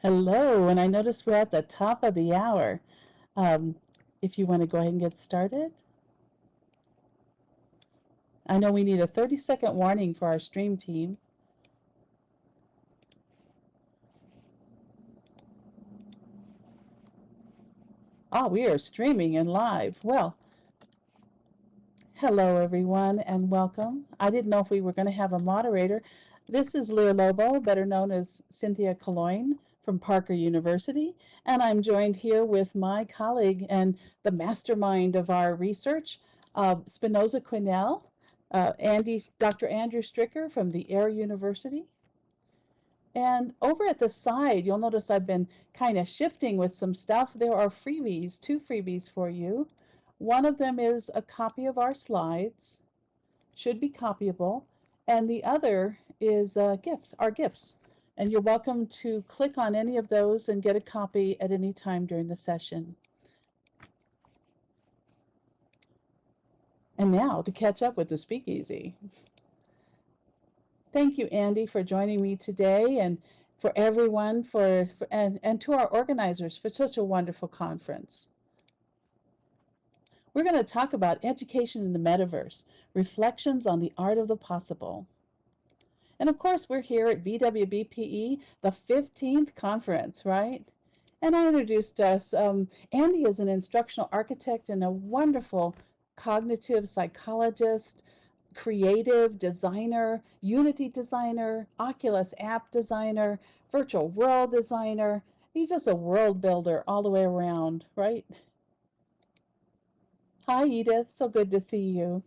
Hello, and I noticed we're at the top of the hour. Um, if you want to go ahead and get started. I know we need a 30-second warning for our stream team. Oh, we are streaming and live. Well, hello everyone and welcome. I didn't know if we were going to have a moderator. This is Lobo, better known as Cynthia Calongne from Parker University, and I'm joined here with my colleague and the mastermind of our research, Spinoza Quinnell, Dr. Andrew Stricker from the Air University. And over at the side, you'll notice I've been kind of shifting with some stuff. There are freebies, two freebies for you. One of them is a copy of our slides, should be copyable, and the other is gifts, our gifts. And you're welcome to click on any of those and get a copy at any time during the session. And now to catch up with the speakeasy. Thank you, Andy, for joining me today, and for everyone and to our organizers for such a wonderful conference. We're going to talk about education in the metaverse, reflections on the art of the possible. And of course, we're here at VWBPE, the 15th conference, right? And I introduced us. Andy is an instructional architect and a wonderful cognitive psychologist, creative designer, Unity designer, Oculus app designer, virtual world designer. He's just a world builder all the way around, right? Hi, Edith. So good to see you.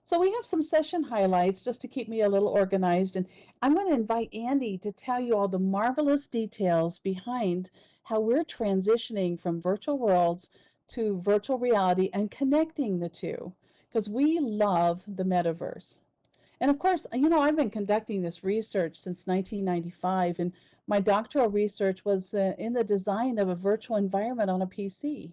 So we have some session highlights just to keep me a little organized, and I'm going to invite Andy to tell you all the marvelous details behind how we're transitioning from virtual worlds to virtual reality and connecting the two, because we love the metaverse. And of course, I've been conducting this research since 1995, and my doctoral research was in the design of a virtual environment on a PC.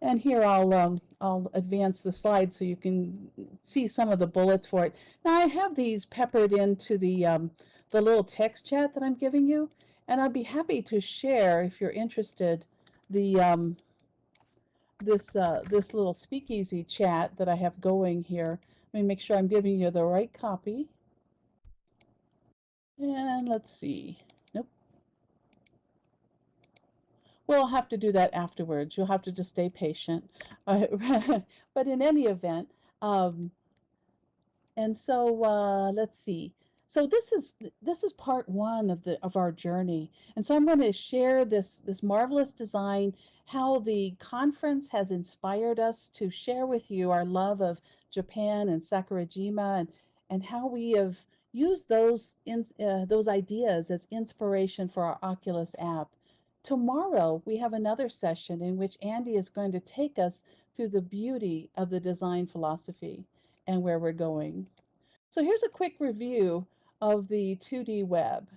And here I'll advance the slide so you can see some of the bullets for it. Now I have these peppered into the little text chat that I'm giving you, and I'd be happy to share if you're interested the this little speakeasy chat that I have going here. Let me make sure I'm giving you the right copy. And let's see. Nope. We'll have to do that afterwards. You'll have to just stay patient. But in any event, and so let's see. So this is part one of our journey, and so I'm going to share this marvelous design, how the conference has inspired us to share with you our love of Japan and Sakurajima, and how we have used those ideas as inspiration for our Oculus app. Tomorrow we have another session in which Andy is going to take us through the beauty of the design philosophy and where we're going. So here's a quick review of the 2D web.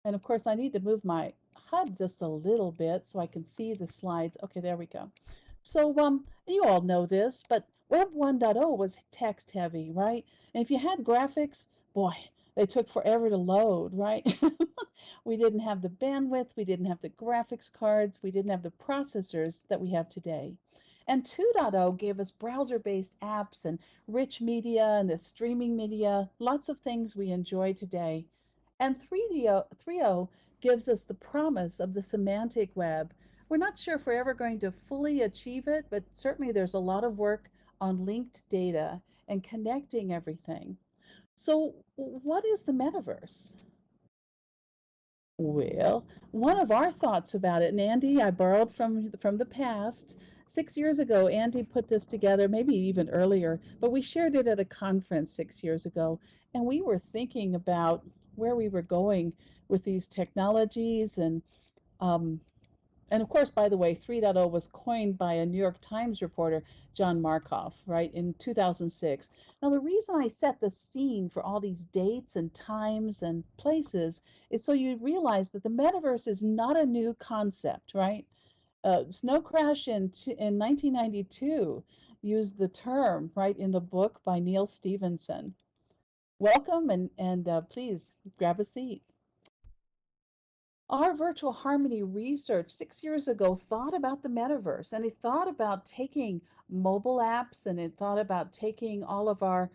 And of course, I need to move my HUD just a little bit so I can see the slides. Okay, there we go. So you all know this, but Web 1.0 was text heavy, right? And if you had graphics, boy, they took forever to load, right? We didn't have the bandwidth, we didn't have the graphics cards, we didn't have the processors that we have today. And 2.0 gave us browser-based apps and rich media and the streaming media, lots of things we enjoy today. And 3.0 gives us the promise of the semantic web. We're not sure if we're ever going to fully achieve it, but certainly there's a lot of work on linked data and connecting everything. So what is the metaverse? Well, one of our thoughts about it, and Andy, I borrowed from the past. 6 years ago, Andy put this together, maybe even earlier, but we shared it at a conference 6 years ago, and we were thinking about where we were going with these technologies, and of course, by the way, 3.0 was coined by a New York Times reporter, John Markoff, right, in 2006. Now, the reason I set the scene for all these dates and times and places is so you realize that the metaverse is not a new concept, right? Snow Crash in 1992 used the term, right, in the book by Neil Stephenson. Welcome, and please grab a seat. Our virtual harmony research 6 years ago thought about the metaverse, and it thought about taking mobile apps, and it thought about taking all of our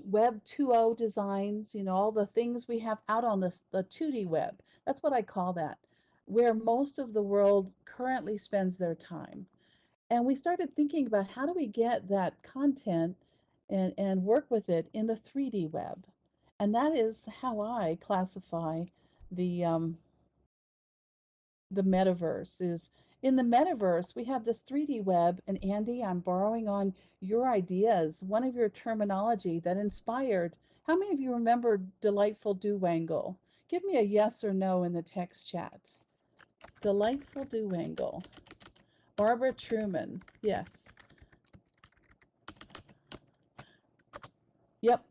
web 2.0 designs, all the things we have out on the 2D web. That's what I call that, where most of the world currently spends their time. And we started thinking about how do we get that content and work with it in the 3D web. And that is how I classify the um, the metaverse. Is in the metaverse we have this 3D web, and Andy, I'm borrowing on your ideas, one of your terminology that inspired. How many of you remember delightful do-wangle? Give me a yes or no in the text chats. Delightful do-wangle. Barbara Truman, yes. Yep,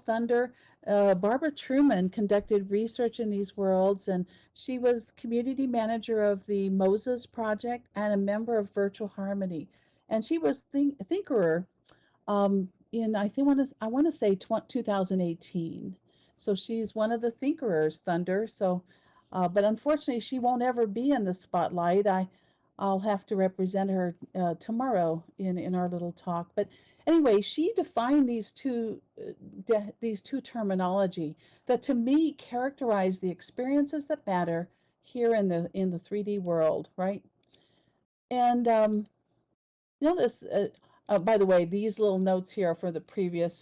Thunder. Barbara Truman conducted research in these worlds, and she was community manager of the Moses Project and a member of Virtual Harmony. And she was thinkerer in I want to say 2018. So she's one of the thinkerers, Thunder. So, but unfortunately, she won't ever be in the spotlight. I'll have to represent her tomorrow in our little talk. But anyway, she defined these two terminology that to me characterize the experiences that matter here in the 3D world, right? And notice, by the way, these little notes here are for the previous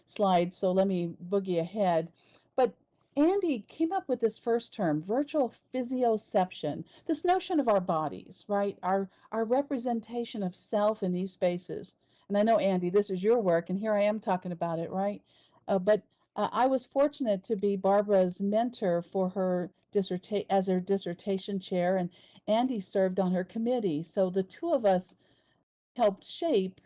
slide, so let me boogie ahead. But Andy came up with this first term, virtual physioception, this notion of our bodies, right? Our representation of self in these spaces. And I know, Andy, this is your work, and here I am talking about it, right? But I was fortunate to be Barbara's mentor for her as her dissertation chair, and Andy served on her committee. So the two of us helped shape,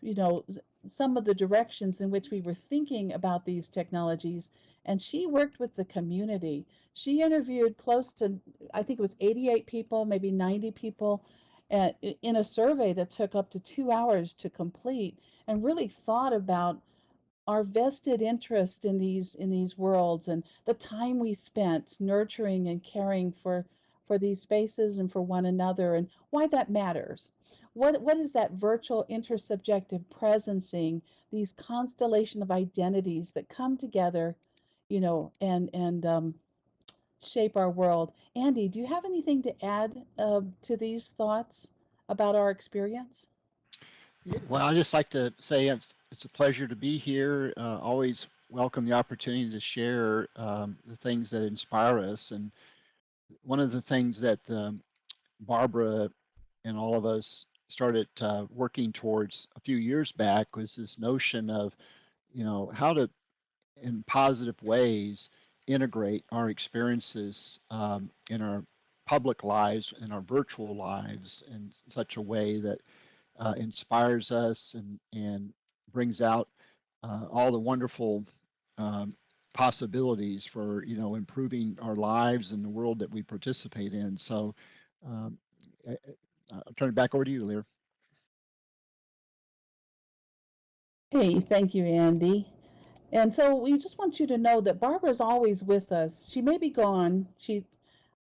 some of the directions in which we were thinking about these technologies. And she worked with the community. She interviewed close to, I think it was 88 people, maybe 90 people, in a survey that took up to 2 hours to complete, and really thought about our vested interest in these worlds and the time we spent nurturing and caring for these spaces and for one another, and why that matters. What is that virtual intersubjective presencing, these constellation of identities that come together, and shape our world. Andy, do you have anything to add to these thoughts about our experience? Well, I just like to say it's a pleasure to be here. Always welcome the opportunity to share the things that inspire us. And one of the things that Barbara and all of us started working towards a few years back was this notion of, how to, in positive ways, integrate our experiences in our public lives and our virtual lives in such a way that inspires us and brings out all the wonderful possibilities for improving our lives and the world that we participate in. So um, I'll turn it back over to you, Lear. Hey, thank you, Andy. And so we just want you to know that Barbara's always with us. She may be gone,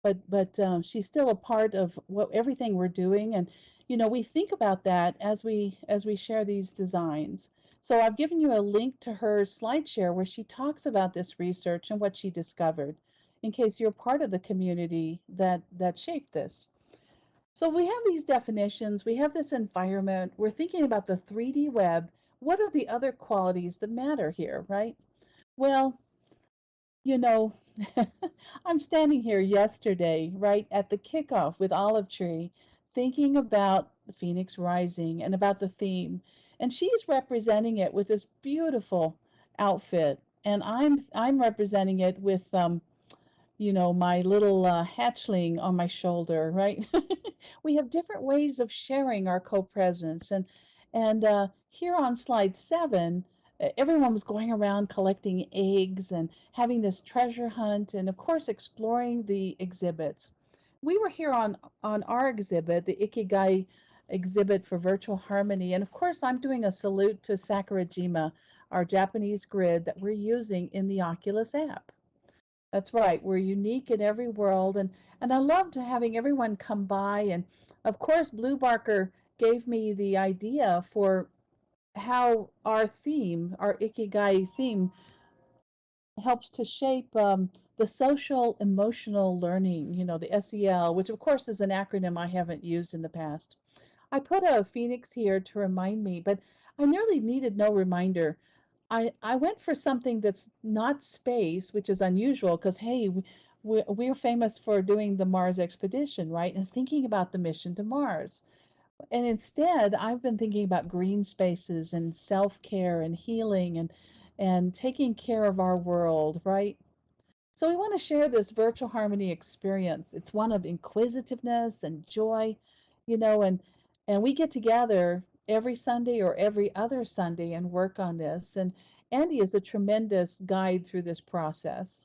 but she's still a part of everything we're doing, and we think about that as we share these designs. So I've given you a link to her SlideShare where she talks about this research and what she discovered, in case you're part of the community that shaped this. So we have these definitions, we have this environment, we're thinking about the 3D web. What are the other qualities that matter here, right? Well, you know, I'm standing here yesterday, right, at the kickoff with Olive Tree, thinking about the Phoenix Rising and about the theme. And she's representing it with this beautiful outfit. And I'm representing it with my little hatchling on my shoulder, right? We have different ways of sharing our co-presence, and here on slide 7, everyone was going around collecting eggs and having this treasure hunt, and of course exploring the exhibits. We were here on our exhibit, the Ikigai exhibit for virtual harmony, and of course I'm doing a salute to Sakurajima, our Japanese grid that we're using in the Oculus app. That's right. We're unique in every world, and I loved having everyone come by. And of course, Blue Barker gave me the idea for how our theme, our Ikigai theme, helps to shape the social emotional learning. The SEL, which of course is an acronym I haven't used in the past. I put a phoenix here to remind me, but I nearly needed no reminder. I went for something that's not space, which is unusual because, hey, we're famous for doing the Mars expedition, right? And thinking about the mission to Mars. And instead, I've been thinking about green spaces and self-care and healing and taking care of our world, right? So we want to share this virtual harmony experience. It's one of inquisitiveness and joy, and we get together every Sunday or every other Sunday and work on this. And Andy is a tremendous guide through this process.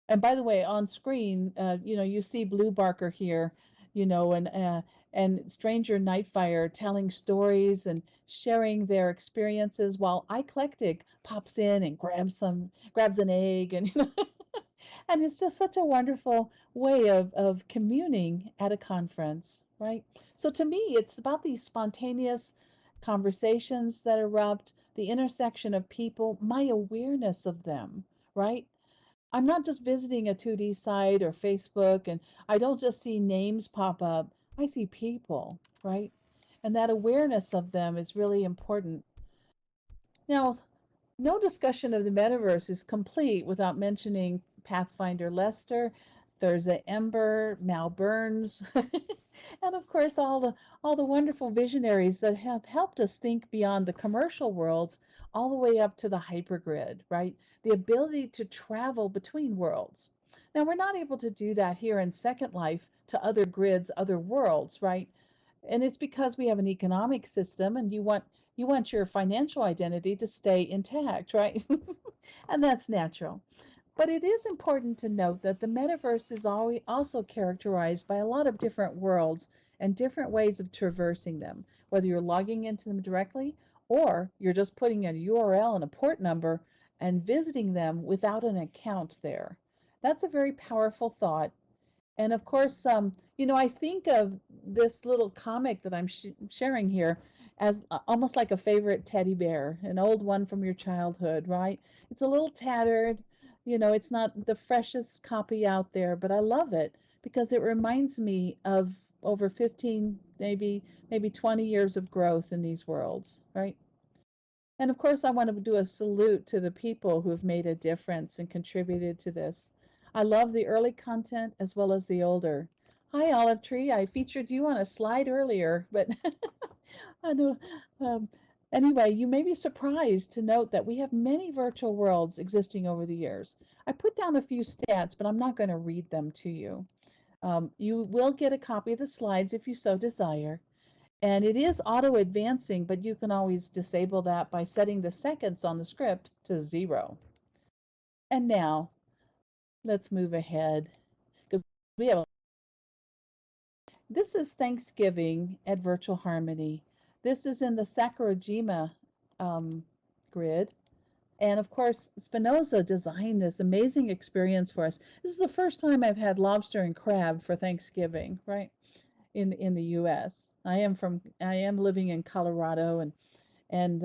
And by the way, on screen, you see Blue Barker here, and Stranger Nightfire telling stories and sharing their experiences while iClectic pops in and grabs an egg, and and it's just such a wonderful way of communing at a conference, right? So to me, it's about these spontaneous conversations that erupt, the intersection of people, my awareness of them, right? I'm not just visiting a 2D site or Facebook, and I don't just see names pop up. I see people, right? And that awareness of them is really important. Now, no discussion of the metaverse is complete without mentioning Pathfinder Lester, Thursday Ember, Mal Burns, and of course all the wonderful visionaries that have helped us think beyond the commercial worlds all the way up to the hypergrid, right? The ability to travel between worlds. Now we're not able to do that here in Second Life to other grids, other worlds, right? And it's because we have an economic system and you want your financial identity to stay intact, right? And that's natural. But it is important to note that the metaverse is always also characterized by a lot of different worlds and different ways of traversing them, whether you're logging into them directly or you're just putting a URL and a port number and visiting them without an account there. That's a very powerful thought. And of course, I think of this little comic that I'm sharing here as almost like a favorite teddy bear, an old one from your childhood, right? It's a little tattered, it's not the freshest copy out there, but I love it because it reminds me of over 15, maybe 20 years of growth in these worlds, right? And of course, I want to do a salute to the people who have made a difference and contributed to this. I love the early content as well as the older. Hi, Olive Tree. I featured you on a slide earlier, but I know. Um, anyway, you may be surprised to note that we have many virtual worlds existing over the years. I put down a few stats, but I'm not going to read them to you. You will get a copy of the slides if you so desire. And it is auto advancing, but you can always disable that by setting the seconds on the script to 0. And now let's move ahead because we have. This is Thanksgiving at Virtual Harmony. This is in the Sakurajima um, grid. And of course, Spinoza designed this amazing experience for us. This is the first time I've had lobster and crab for Thanksgiving, right? In the U.S. I am living in Colorado, and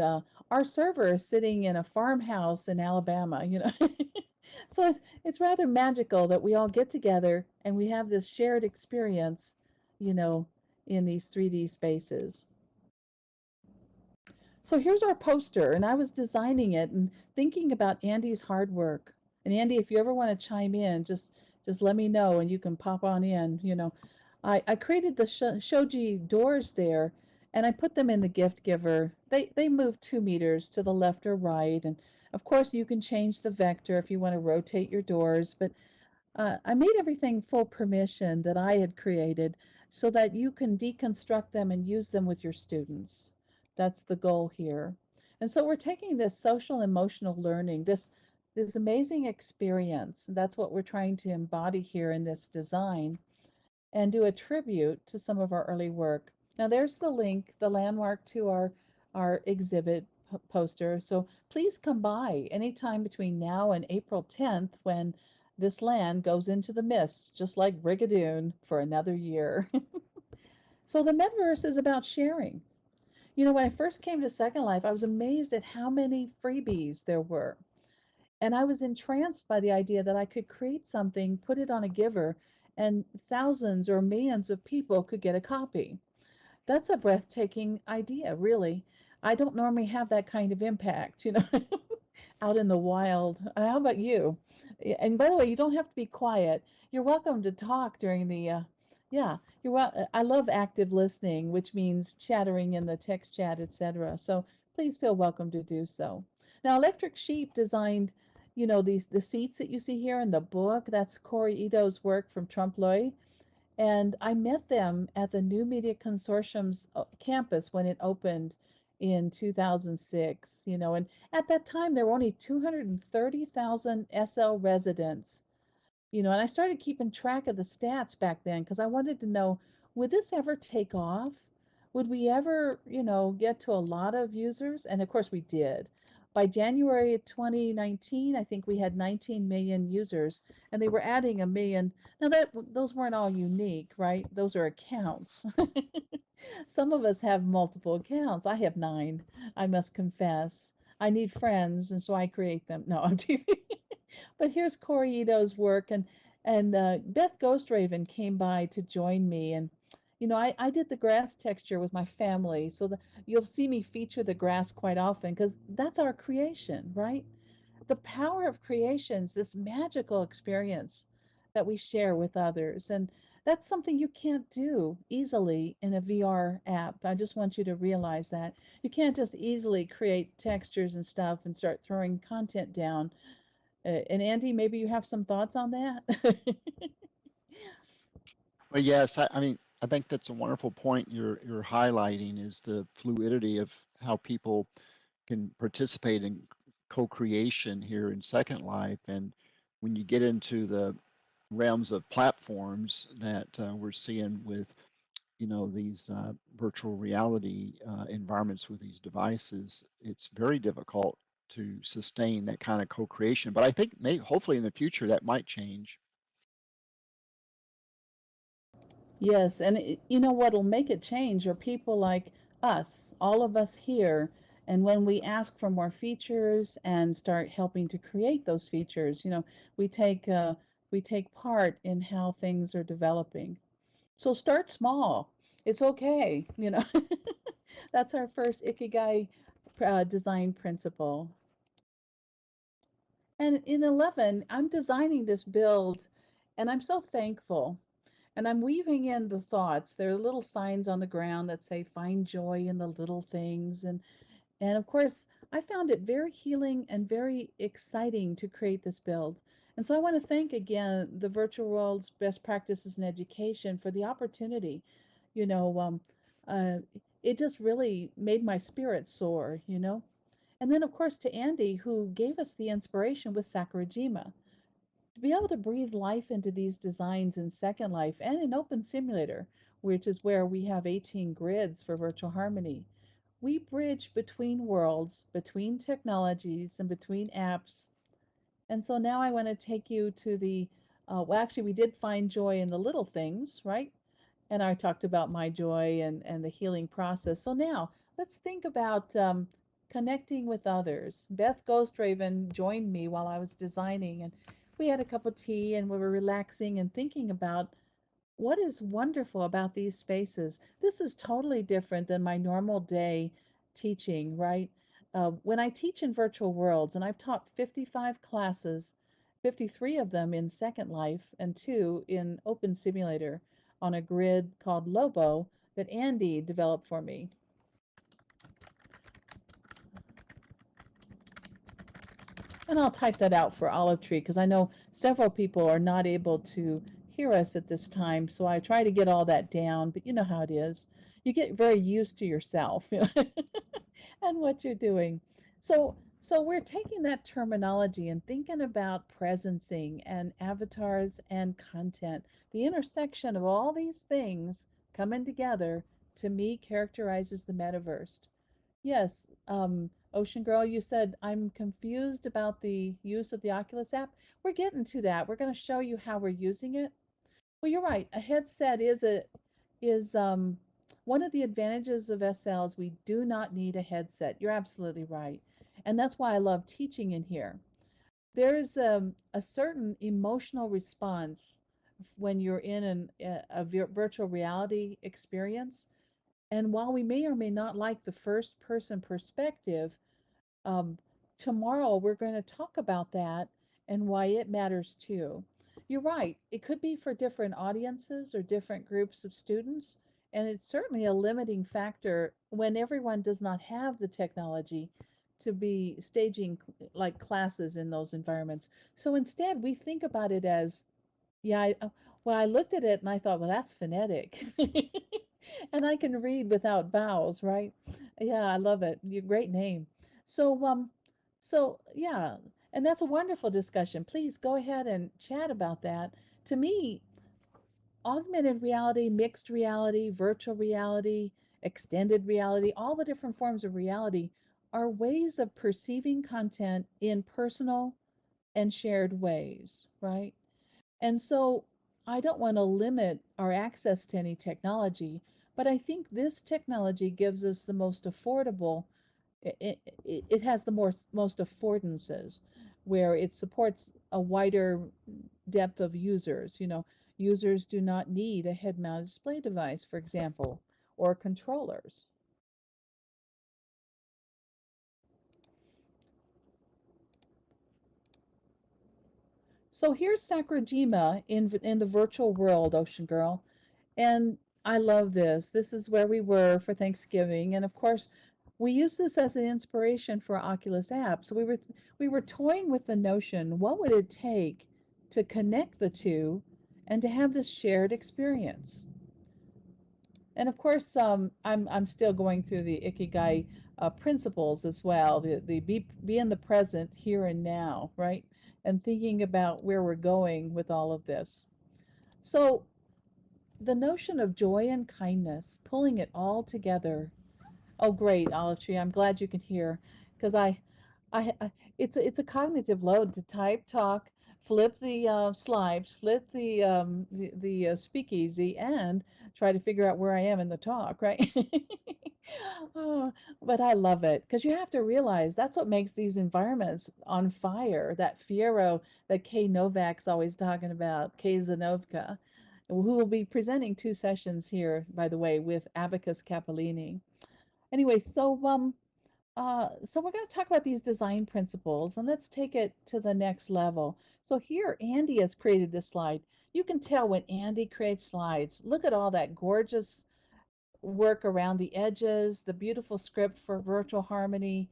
our server is sitting in a farmhouse in Alabama. So it's rather magical that we all get together and we have this shared experience, you know, in these 3D spaces. So here's our poster, and I was designing it and thinking about Andy's hard work. And Andy, if you ever want to chime in, just let me know, and you can pop on in. I created the shoji doors there, and I put them in the gift giver. They move 2 meters to the left or right, and of course you can change the vector if you want to rotate your doors. But I made everything full permission that I had created so that you can deconstruct them and use them with your students. That's the goal here. And so we're taking this social emotional learning, this amazing experience. That's what we're trying to embody here in this design and do a tribute to some of our early work. Now there's the link, the landmark to our exhibit poster. So please come by anytime between now and April 10th when this land goes into the mist, just like Brigadoon, for another year. So the metaverse is about sharing. When I first came to Second Life, I was amazed at how many freebies there were. And I was entranced by the idea that I could create something, put it on a giver, and thousands or millions of people could get a copy. That's a breathtaking idea, really. I don't normally have that kind of impact, out in the wild. How about you? And by the way, you don't have to be quiet. You're welcome to talk during yeah, I love active listening, which means chattering in the text chat, etc. So please feel welcome to do so. Now, Electric Sheep designed, the seats that you see here in the book. That's Corey Ito's work from Trompe l'oeil. And I met them at the New Media Consortium's campus when it opened in 2006, and at that time there were only 230,000 SL residents, and I started keeping track of the stats back then because I wanted to know, would this ever take off? Would we ever, get to a lot of users? And of course we did. By January of 2019, I think we had 19 million users, and they were adding a million. Now that those weren't all unique, right? Those are accounts. Some of us have multiple accounts. I have 9, I must confess. I need friends, and so I create them. No, I'm teasing. But here's Corey Ito's work, and Beth Ghostraven came by to join me, and I did the grass texture with my family, so you'll see me feature the grass quite often because that's our creation, right? The power of creation is this magical experience that we share with others, and that's something you can't do easily in a VR app. I just want you to realize that you can't just easily create textures and stuff and start throwing content down. And Andy, maybe you have some thoughts on that? But yes, I mean, I think that's a wonderful point you're highlighting is the fluidity of how people can participate in co-creation here in Second Life. And when you get into the realms of platforms that we're seeing with, these virtual reality environments with these devices, it's very difficult to sustain that kind of co-creation. But I think hopefully in the future that might change. Yes, and you know what'll make it change are people like us, all of us here. And when we ask for more features and start helping to create those features, we take uh, we take part in how things are developing. So start small. It's okay. That's our first Ikigai design principle. And in 11, I'm designing this build, and I'm so thankful. And I'm weaving in the thoughts. There are little signs on the ground that say, find joy in the little things. And of course, I found it very healing and very exciting to create this build. And so I want to thank again the Virtual World's Best Practices in Education for the opportunity. You know, uh, it just really made my spirit soar. And then, of course, to Andy, who gave us the inspiration with Sakurajima. To be able to breathe life into these designs in Second Life and in Open Simulator, which is where we have 18 grids for virtual harmony, we bridge between worlds, between technologies, and between apps. And so now I want to take you to well, actually, we did find joy in the little things, right? And I talked about my joy and the healing process. So now let's think about connecting with others. Beth Ghostraven joined me while I was designing, and we had a cup of tea and we were relaxing and thinking about what is wonderful about these spaces. This is totally different than my normal day teaching, right? When I teach in virtual worlds, and I've taught 55 classes, 53 of them in Second Life and 2 in Open Simulator on a grid called Lobo that Andy developed for me. And I'll type that out for Olive Tree because I know several people are not able to hear us at this time. So I try to get all that down, but you know how it is. You get very used to yourself and what you're doing. So we're taking that terminology and thinking about presencing and avatars and content. The intersection of all these things coming together to me characterizes the metaverse. Yes, Ocean Girl, you said I'm confused about the use of the Oculus app. We're getting to that. We're going to show you how we're using it. Well, you're right. A headset is one of the advantages of SLs. We do not need a headset. You're absolutely right. And that's why I love teaching in here. There's a certain emotional response when you're in a virtual reality experience. And while we may or may not like the first person perspective, um, tomorrow we're going to talk about that and why it matters too. You're right. It could be for different audiences or different groups of students. And it's certainly a limiting factor when everyone does not have the technology to be staging like classes in those environments. So instead, we think about it as, yeah, well, I looked at it and I thought, well, that's phonetic. And I can read without vowels, right? Yeah, I love it. Your great name. So, yeah, and that's a wonderful discussion. Please go ahead and chat about that. To me, augmented reality, mixed reality, virtual reality, extended reality, all the different forms of reality are ways of perceiving content in personal and shared ways, right? And so I don't want to limit our access to any technology, but I think this technology gives us the most affordable, it has the most affordances where it supports a wider depth of users. Users do not need a head mounted display device, for example, or controllers. So here's Sakurajima in the virtual world, Ocean Girl. And I love this. This is where we were for Thanksgiving, and of course, we use this as an inspiration for our Oculus app. So we were toying with the notion, what would it take to connect the two and to have this shared experience? And of course, I'm still going through the Ikigai principles as well. The be in the present, here and now, right? And thinking about where we're going with all of this. So the notion of joy and kindness, pulling it all together. Oh, great, Olive Tree. I'm glad you can hear, because it's a cognitive load to type, talk, flip the slides, flip the speakeasy, and try to figure out where I am in the talk, right? Oh, but I love it because you have to realize that's what makes these environments on fire. That Fiero that Kay Novak's always talking about, Kay Zanovka, who will be presenting two sessions here, by the way, with Abacus Capellini. Anyway, so we're going to talk about these design principles and let's take it to the next level. So here, Andy has created this slide. You can tell when Andy creates slides. Look at all that gorgeous work around the edges, the beautiful script for virtual harmony,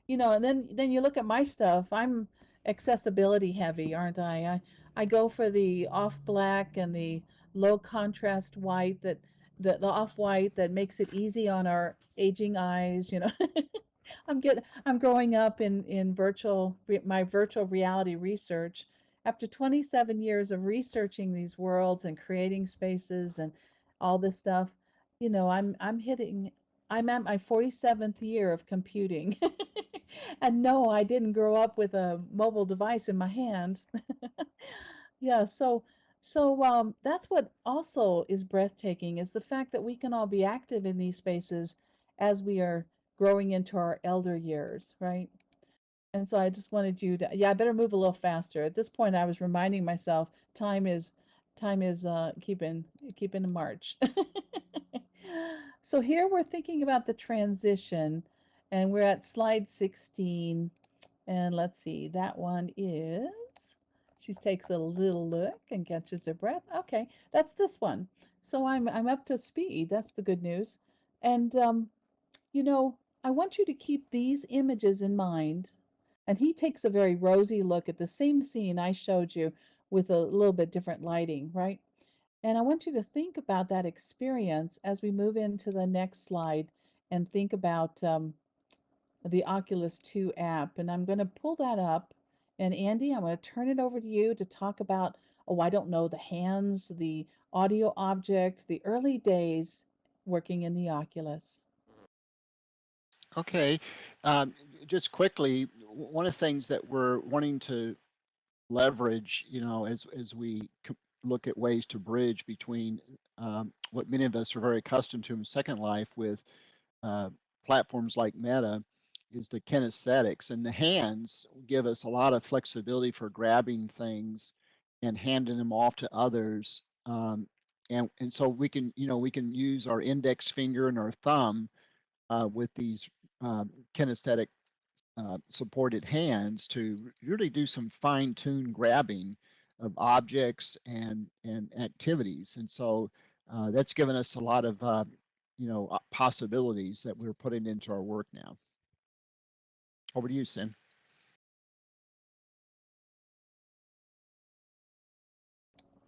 and then you look at my stuff. I'm accessibility heavy, aren't I? I go for the off black and the low contrast white that the off white that makes it easy on our aging eyes. I'm growing up in my virtual reality research. After 27 years of researching these worlds and creating spaces and all this stuff, I'm at my 47th year of computing. And no, I didn't grow up with a mobile device in my hand. Yeah, so that's what also is breathtaking is the fact that we can all be active in these spaces as we are growing into our elder years, right? And so I just wanted you to, yeah, I better move a little faster. At this point, I was reminding myself time is keeping a march. So here we're thinking about the transition, and we're at slide 16. And let's see, that one is, she takes a little look and catches her breath. Okay, that's this one. So I'm up to speed. That's the good news. And you know, I want you to keep these images in mind. And he takes a very rosy look at the same scene I showed you with a little bit different lighting, right? And I want you to think about that experience as we move into the next slide and think about the Oculus 2 app. And I'm going to pull that up. And Andy, I'm going to turn it over to you to talk about, oh, I don't know, the hands, the audio object, the early days working in the Oculus. Okay. Um, just quickly, one of the things that we're wanting to leverage, as we look at ways to bridge between what many of us are very accustomed to in Second Life with uh, platforms like Meta, is the kinesthetics. And the hands give us a lot of flexibility for grabbing things and handing them off to others. And so we can use our index finger and our thumb with these kinesthetic supported hands to really do some fine-tuned grabbing of objects and activities. And so that's given us a lot of possibilities that we're putting into our work now. Over to you, Sin.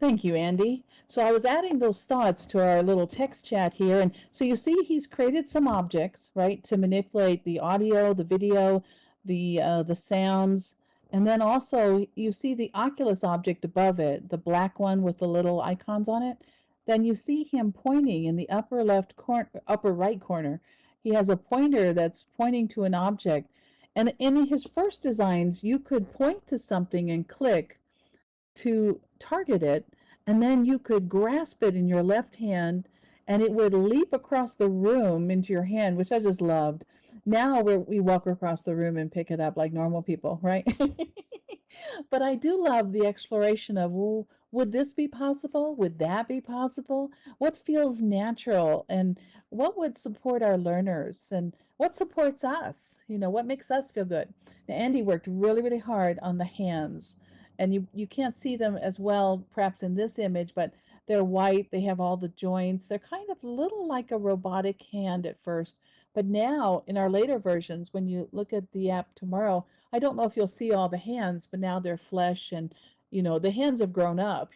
Thank you, Andy. So I was adding those thoughts to our little text chat here. And so you see he's created some objects, right, to manipulate the audio, the video, the sounds. And then also you see the Oculus object above it, the black one with the little icons on it. Then you see him pointing in the upper left corner, upper right corner. He has a pointer that's pointing to an object. And in his first designs, you could point to something and click to target it, and then you could grasp it in your left hand and it would leap across the room into your hand, which I just loved. Now we walk across the room and pick it up like normal people, right? But I do love the exploration of, well, would this be possible? Would that be possible? What feels natural and what would support our learners and what supports us? What makes us feel good? Now, Andy worked really, really hard on the hands, and you can't see them as well perhaps in this image, but they're white, they have all the joints, they're kind of a little like a robotic hand at first, but now in our later versions, when you look at the app tomorrow, I don't know if you'll see all the hands, but now they're flesh, and the hands have grown up.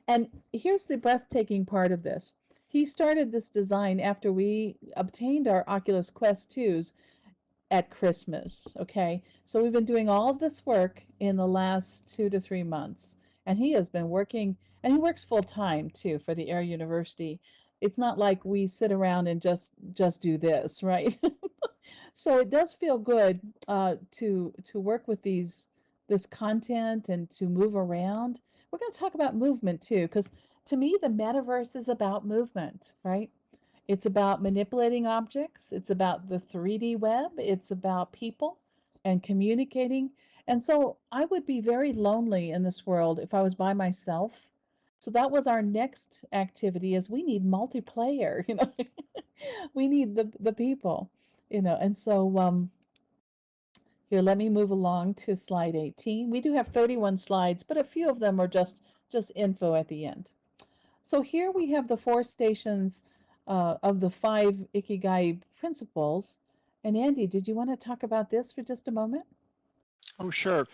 And here's the breathtaking part of this. He started this design after we obtained our Oculus Quest 2s at Christmas. Okay. So we've been doing all of this work in the last 2 to 3 months. And he has been working, and he works full time too for the Air University. It's not like we sit around and just do this, right? So it does feel good to work with this content and to move around. We're going to talk about movement too, because to me the metaverse is about movement, right? It's about manipulating objects. It's about the 3D web. It's about people and communicating. And so I would be very lonely in this world if I was by myself. So that was our next activity is we need multiplayer. We need the people. And so here, let me move along to slide 18. We do have 31 slides, but a few of them are just info at the end. So here we have the 4 stations of the 5 Ikigai principles. And Andy, did you want to talk about this for just a moment? Oh, sure.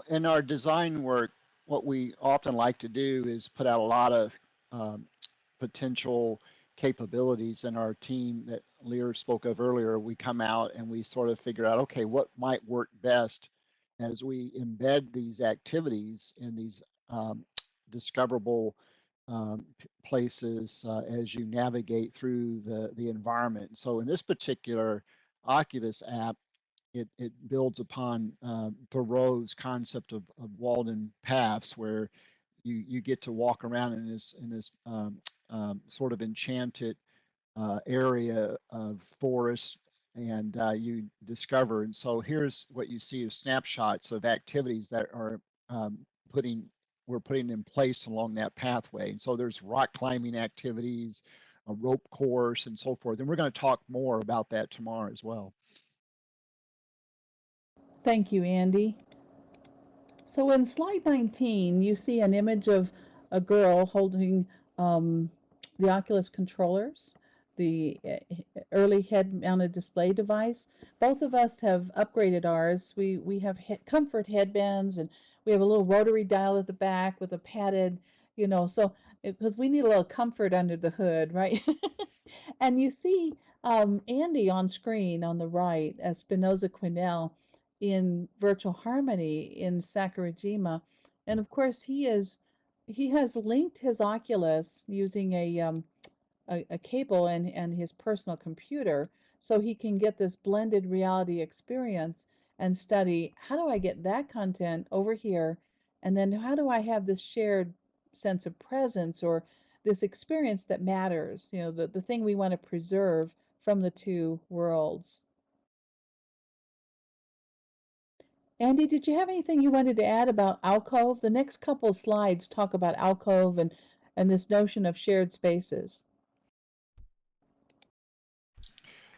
In our design work, what we often like to do is put out a lot of um, potential capabilities in our team that Lear spoke of earlier. We come out and we sort of figure out, okay, what might work best as we embed these activities in these discoverable places as you navigate through the environment. So in this particular Oculus app, it builds upon Thoreau's concept of Walden paths, where you get to walk around in this sort of enchanted area of forest, and you discover. And so here's what you see as snapshots of activities that are putting we're putting in place along that pathway. And so there's rock climbing activities, a rope course, and so forth. And we're going to talk more about that tomorrow as well. Thank you, Andy. So in slide 19, you see an image of a girl holding um, the Oculus controllers, the early head-mounted display device. Both of us have upgraded ours. We have comfort headbands, and we have a little rotary dial at the back with a padded, so because we need a little comfort under the hood, right? And you see Andy on screen on the right as Spinoza Quinnell in virtual harmony in Sakurajima. And of course, he has linked his Oculus using a cable and his personal computer so he can get this blended reality experience and study how do I get that content over here, and then how do I have this shared sense of presence or this experience that matters, the thing we want to preserve from the two worlds. Andy, did you have anything you wanted to add about alcove? The next couple of slides talk about alcove and this notion of shared spaces.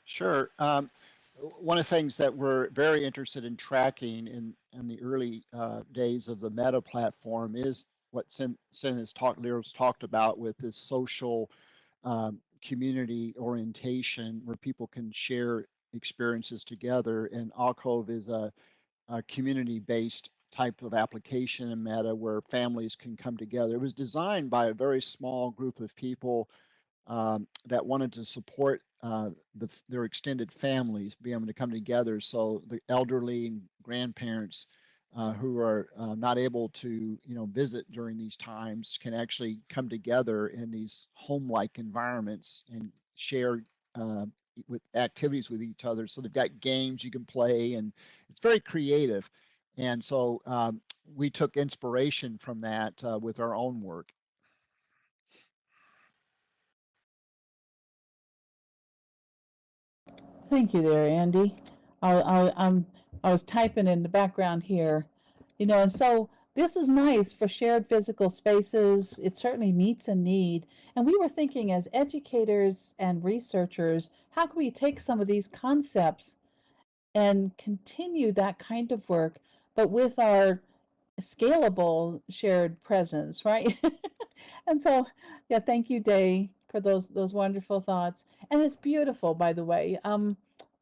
Sure. One of the things that we're very interested in tracking in the early days of the Meta platform is what Lear's talked about with this social community orientation where people can share experiences together. And Alcove is a community-based type of application in Meta where families can come together. It was designed by a very small group of people that wanted to support their extended families, be able to come together. So the elderly and grandparents who are not able to, visit during these times can actually come together in these home-like environments and share with activities with each other. So they've got games you can play, and it's very creative. And so we took inspiration from that with our own work. Thank you there, Andy. I was typing in the background here, and so this is nice for shared physical spaces. It certainly meets a need. And we were thinking as educators and researchers, how can we take some of these concepts and continue that kind of work, but with our scalable shared presence, right? And so, yeah, thank you, Day, for those wonderful thoughts. And it's beautiful, by the way.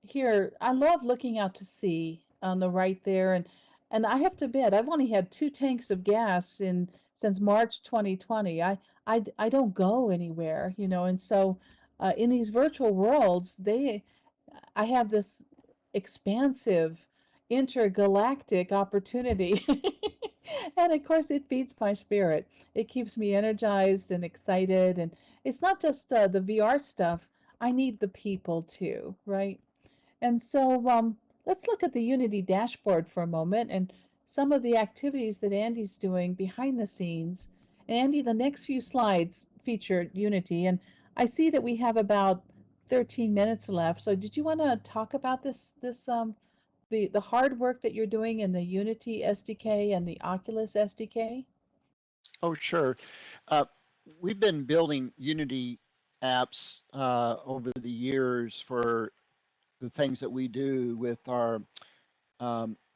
Here, I love looking out to sea on the right there, and I have to admit, I've only had 2 tanks of gas in since March 2020. I don't go anywhere, and so in these virtual worlds, I have this expansive intergalactic opportunity. And of course, it feeds my spirit. It keeps me energized and excited. And it's not just the VR stuff, I need the people too, right? And so let's look at the Unity dashboard for a moment and some of the activities that Andy's doing behind the scenes. And Andy, the next few slides feature Unity, and I see that we have about 13 minutes left. So did you want to talk about the hard work that you're doing in the Unity SDK and the Oculus SDK? Oh, sure. We've been building Unity apps over the years for the things that we do with our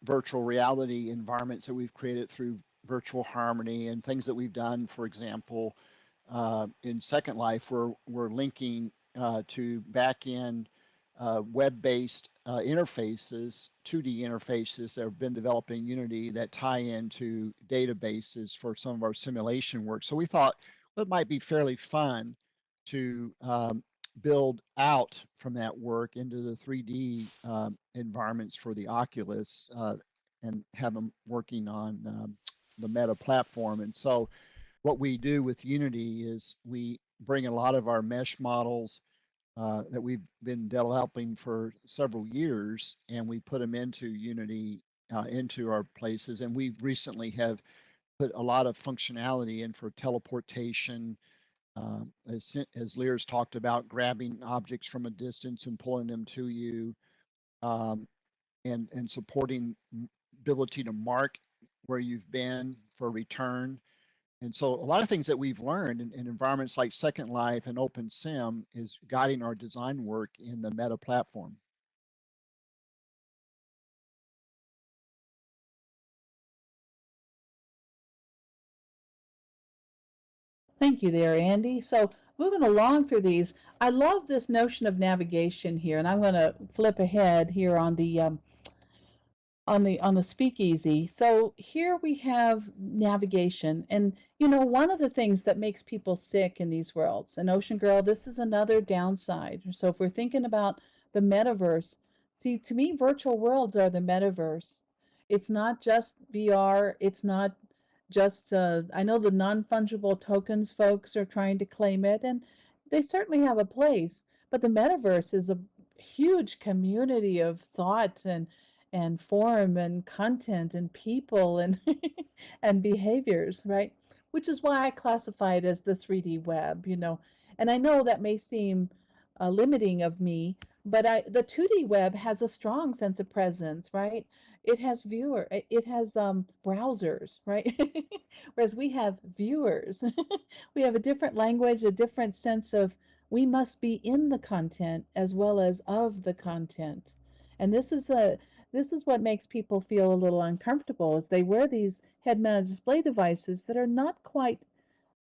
virtual reality environments that we've created through virtual harmony and things that we've done, for example, in Second Life, where we're linking to back-end web-based interfaces, 2D interfaces that have been developed in Unity that tie into databases for some of our simulation work. So we thought it might be fairly fun to build out from that work into the 3D environments for the Oculus and have them working on the Meta platform. And so what we do with Unity is we bring a lot of our mesh models that we've been developing for several years, and we put them into Unity, into our places. And we recently have put a lot of functionality in for teleportation, as Lear's talked about, grabbing objects from a distance and pulling them to you, and supporting ability to mark where you've been for return. And so a lot of things that we've learned in environments like Second Life and OpenSim is guiding our design work in the Meta platform. Thank you there, Andy. So moving along through these, I love this notion of navigation here, and I'm going to flip ahead here on the speakeasy. So here we have navigation, and one of the things that makes people sick in these worlds, and Ocean Girl, this is another downside. So if we're thinking about the metaverse, see, to me, virtual worlds are the metaverse. It's not just VR. It's not just I know the non-fungible tokens folks are trying to claim it, and they certainly have a place, but the metaverse is a huge community of thought and form and content and people and and behaviors, right? Which is why I classify it as the 3D web, you know. And I know that may seem limiting of me, but the 2D web has a strong sense of presence, right? It has browsers, right? Whereas we have viewers. We have a different language, a different sense of we must be in the content as well as of the content. And this is what makes people feel a little uncomfortable as they wear these head-mounted display devices that are not quite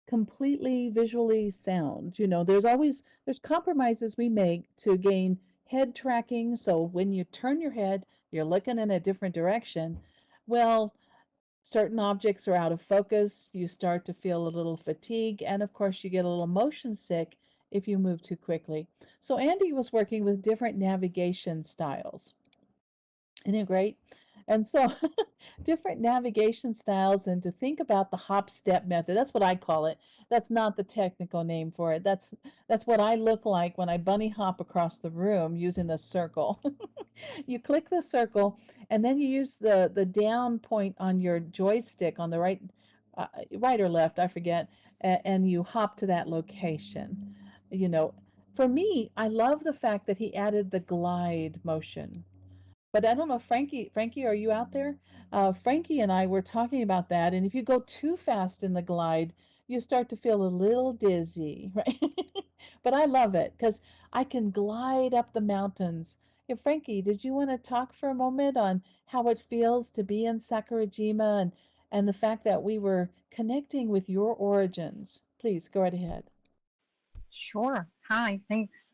completely visually sound. You know, there's compromises we make to gain head tracking. So when you turn your head, you're looking in a different direction. Well, certain objects are out of focus. You start to feel a little fatigue, and of course, you get a little motion sick if you move too quickly. So Andy was working with different navigation styles. Isn't it great? And so different navigation styles and to think about the hop step method. That's what I call it. That's not the technical name for it. That's what I look like when I bunny hop across the room using the circle. You click the circle and then you use the down point on your joystick on the right or left, I forget, and you hop to that location. You know, for me, I love the fact that he added the glide motion. But I don't know, Frankie, are you out there? Frankie and I were talking about that, and if you go too fast in the glide, you start to feel a little dizzy, right? But I love it because I can glide up the mountains. Yeah, Frankie, did you want to talk for a moment on how it feels to be in Sakurajima and the fact that we were connecting with your origins? Please go right ahead. Sure. Hi, thanks.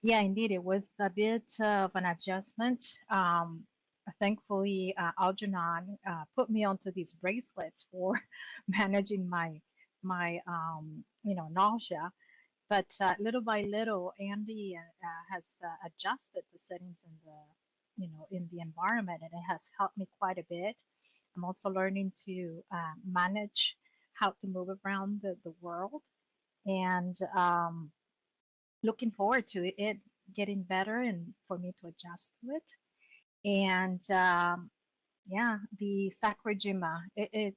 Yeah, indeed, it was a bit of an adjustment. Thankfully, Algernon put me onto these bracelets for managing my nausea. But little by little, Andy has adjusted the settings in the environment, and it has helped me quite a bit. I'm also learning to manage how to move around the world and looking forward to it getting better and for me to adjust to it. And yeah, the Sakurajima,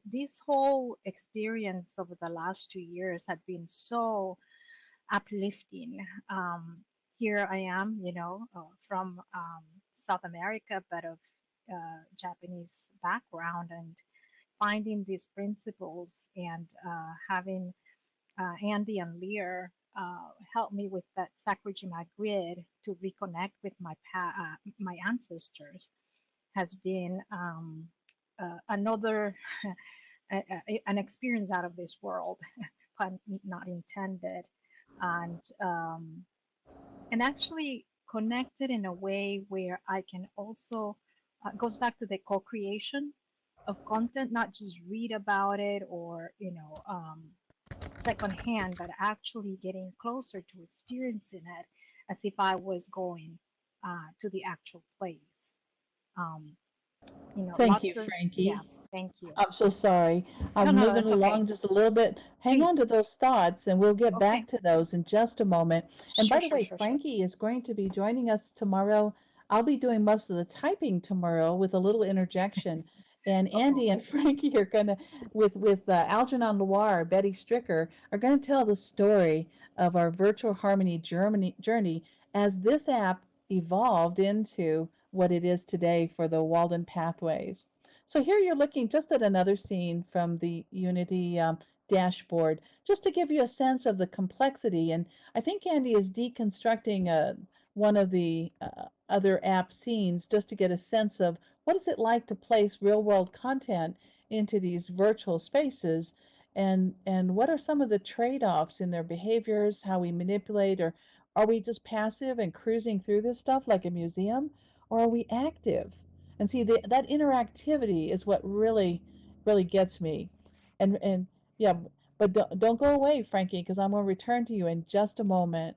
this whole experience over the last 2 years had been so uplifting. Here I am, from South America, but of Japanese background, and finding these principles and having Andy and Lear helped me with that Sakurajima grid to reconnect with my ancestors has been another an experience out of this world, pun not intended, and actually connected in a way where I can also goes back to the co-creation of content, not just read about it or secondhand, but actually getting closer to experiencing it as if I was going to the actual place. Um, Thank you, lots of, yeah, Frankie. thank you. I'm so sorry. No, I'm no, moving that's okay. along just a little bit. Hang Please. on to those thoughts and we'll get Okay. back to those in just a moment. And by Sure, the sure, way, sure, sure. Frankie is going to be joining us tomorrow. I'll be doing most of the typing tomorrow with a little interjection. And Uh-oh. Andy and Frankie are going to, with Algernon Loire, Betty Stricker, are going to tell the story of our virtual harmony journey as this app evolved into what it is today for the Walden Pathways. So here you're looking just at another scene from the Unity dashboard, just to give you a sense of the complexity. And I think Andy is deconstructing one of the other app scenes just to get a sense of what is it like to place real world content into these virtual spaces and what are some of the trade-offs in their behaviors, how we manipulate, or are we just passive and cruising through this stuff like a museum, or are we active? And see, that interactivity is what really gets me. And yeah, but don't go away, Frankie, because I'm going to return to you in just a moment.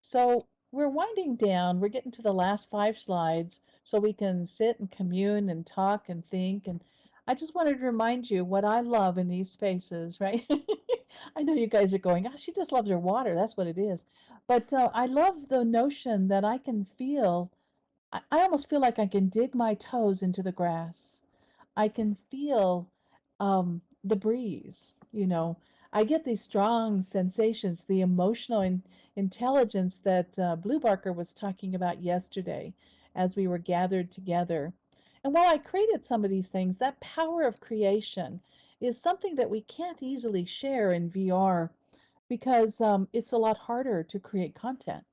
So we're winding down. We're getting to the last 5 slides so we can sit and commune and talk and think. And I just wanted to remind you what I love in these spaces, right? I know you guys are going, oh, she just loves her water. That's what it is. But I love the notion that I can feel, I almost feel like I can dig my toes into the grass. I can feel the breeze, you know. I get these strong sensations, the emotional intelligence that Blue Barker was talking about yesterday as we were gathered together. And while I created some of these things, that power of creation is something that we can't easily share in VR because it's a lot harder to create content,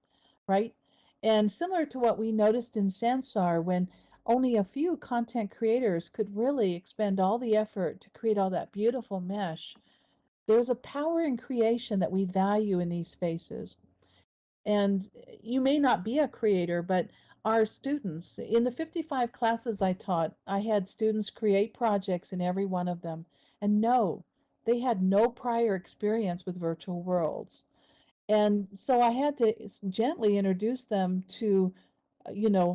right? And similar to what we noticed in Sansar, when only a few content creators could really expend all the effort to create all that beautiful mesh, there's a power in creation that we value in these spaces. And you may not be a creator, but our students, in the 55 classes I taught, I had students create projects in every one of them. And no, they had no prior experience with virtual worlds. And so I had to gently introduce them to,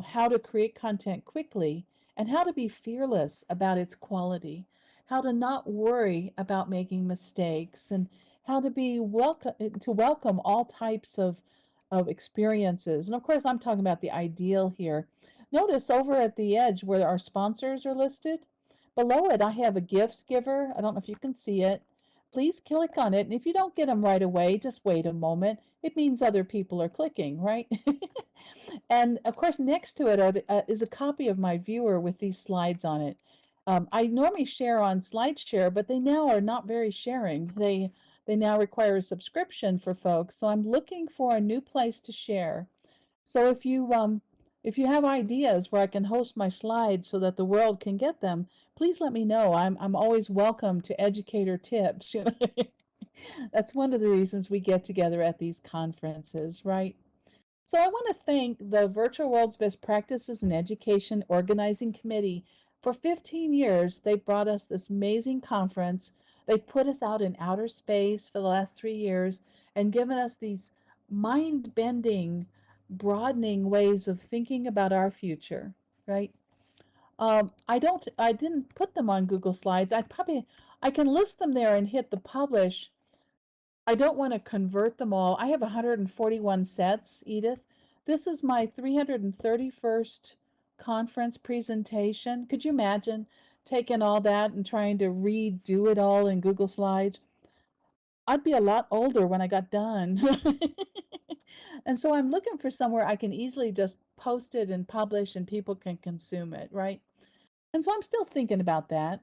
how to create content quickly and how to be fearless about its quality, how to not worry about making mistakes, and how to be welcome all types of experiences. And of course, I'm talking about the ideal here. Notice over at the edge where our sponsors are listed, below it, I have a gifts giver. I don't know if you can see it. Please click on it. And if you don't get them right away, just wait a moment. It means other people are clicking, right? And of course, next to it is a copy of my viewer with these slides on it. I normally share on SlideShare, but they now are not very sharing. They now require a subscription for folks. So I'm looking for a new place to share. So if you have ideas where I can host my slides so that the world can get them, please let me know. I'm always welcome to educator tips. That's one of the reasons we get together at these conferences, right? So I want to thank the Virtual World's Best Practices in Education Organizing Committee. For 15 years, they've brought us this amazing conference. They've put us out in outer space for the last 3 years and given us these mind-bending, broadening ways of thinking about our future, right? I didn't put them on Google Slides. I can list them there and hit the publish. I don't want to convert them all. I have 141 sets, Edith. This is my 331st conference presentation. Could you imagine taking all that and trying to redo it all in Google Slides? I'd be a lot older when I got done. And so I'm looking for somewhere I can easily just post it and publish and people can consume it, right? And so I'm still thinking about that.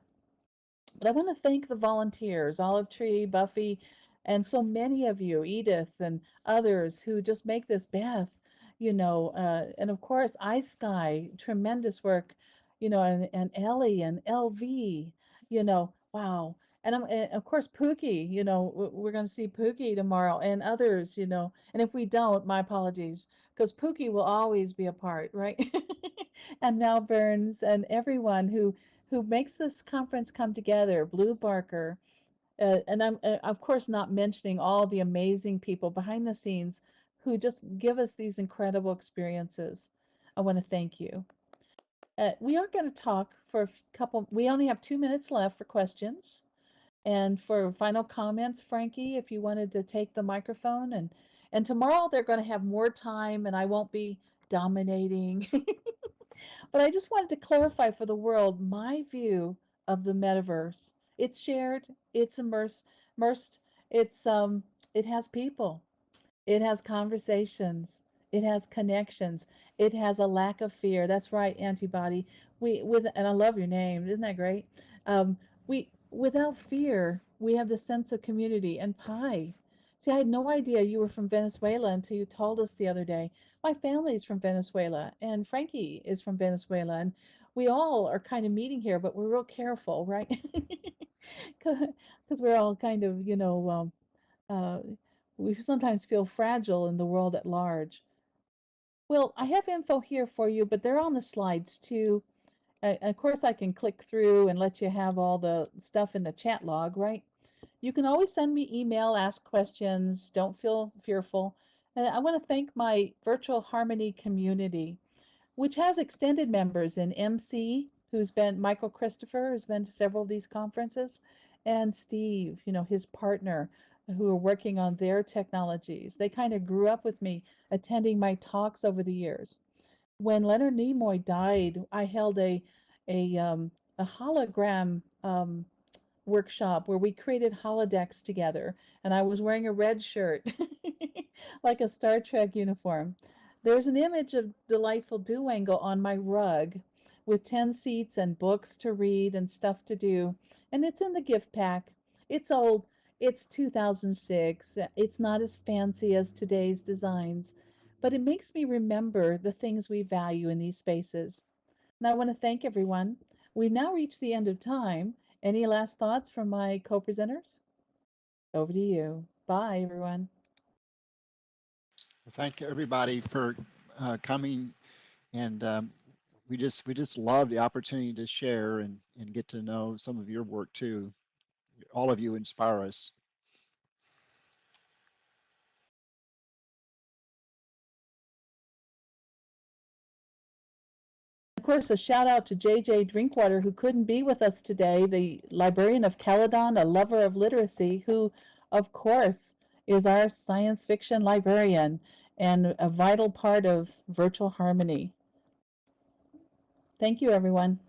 But I want to thank the volunteers, Olive Tree, Buffy, and so many of you, Edith and others who just make this, Beth, and of course, Ice Sky, tremendous work, and Ellie and LV, wow. And of course, Pookie, we're going to see Pookie tomorrow and others, and if we don't, my apologies, because Pookie will always be a part, right? And Mel Burns and everyone who makes this conference come together, Blue Barker, and I'm of course not mentioning all the amazing people behind the scenes who just give us these incredible experiences. I want to thank you. We are going to talk for a couple, we only have 2 minutes left for questions. And for final comments, Frankie, if you wanted to take the microphone, and tomorrow they're going to have more time and I won't be dominating. But I just wanted to clarify for the world my view of the metaverse. It's shared, it's immersed, it has people, it has conversations, it has connections, it has a lack of fear. That's right, Antibody. And I love your name, isn't that great? We without fear, we have the sense of community and pie. See, I had no idea you were from Venezuela until you told us the other day. My family's from Venezuela, and Frankie is from Venezuela, and we all are kind of meeting here, but we're real careful, right? Because we're all kind of, uh, we sometimes feel fragile in the world at large. Well, I have info here for you, but they're on the slides too. Of course, I can click through and let you have all the stuff in the chat log, right? You can always send me email, ask questions, don't feel fearful. And I want to thank my Virtual Harmony community, which has extended members in MC, who's been Michael Christopher, who's been to several of these conferences, and Steve, his partner, who are working on their technologies. They kind of grew up with me attending my talks over the years. When Leonard Nimoy died, I held a hologram workshop where we created holodecks together, and I was wearing a red shirt, like a Star Trek uniform. There's an image of delightful Duango on my rug with 10 seats and books to read and stuff to do, and it's in the gift pack. It's old, it's 2006, it's not as fancy as today's designs, but it makes me remember the things we value in these spaces. And I want to thank everyone. We've now reached the end of time. Any last thoughts from my co-presenters? Over to you. Bye, everyone. Thank everybody for coming, and we just love the opportunity to share and get to know some of your work too. All of you inspire us. Of course, a shout out to JJ Drinkwater, who couldn't be with us today, the librarian of Calongne, a lover of literacy, who, of course, is our science fiction librarian and a vital part of Virtual Harmony. Thank you, everyone.